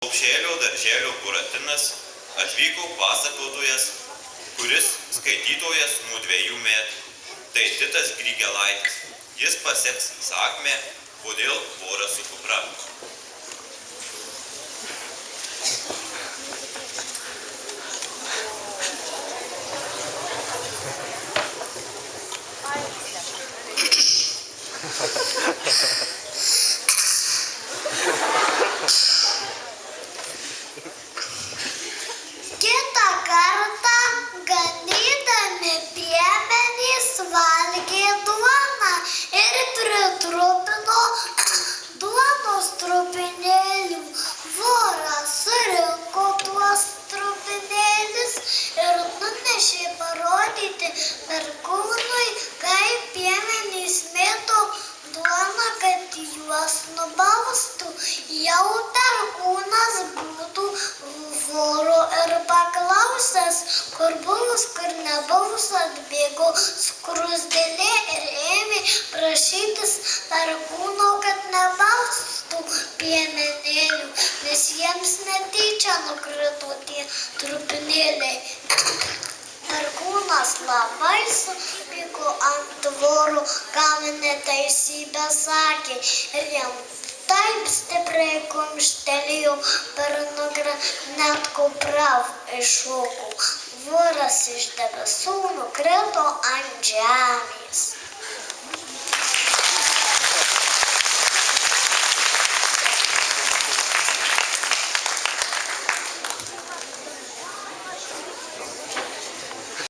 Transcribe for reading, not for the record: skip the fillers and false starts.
Paukštėlio darželio buratinas atvyko pasakotojas, kuris skaitytojas nuo 2 metų. Tai Titas Grigelaitis. Jis paseks sakmę, kodėl voras su kupra. Kitą kartą ganydami piemenys valgė duoną ir pritrupino duonos trupinėlių. Voras surinko tuos trupinėlius ir nunešė parodyti perkūnui, kaip piemenys mėto duoną, kad juos nubaustų. Jau perkūnas būtų voro ir paklausęs, kur buvus, kur nebuvus, atbėgo skruzdėlė ir ėmė prašytis perkūno, kad nebaustų piemenėlių, nes jiems netyčia nukrito tie trupinėliai. Perkūnas labai supyko ant voro, gal neteisybę sakė, ir jam taip stipriai kumštelėjo per nugarą, net kupra iššoko. Voras iš debesų nukrito ant žemės.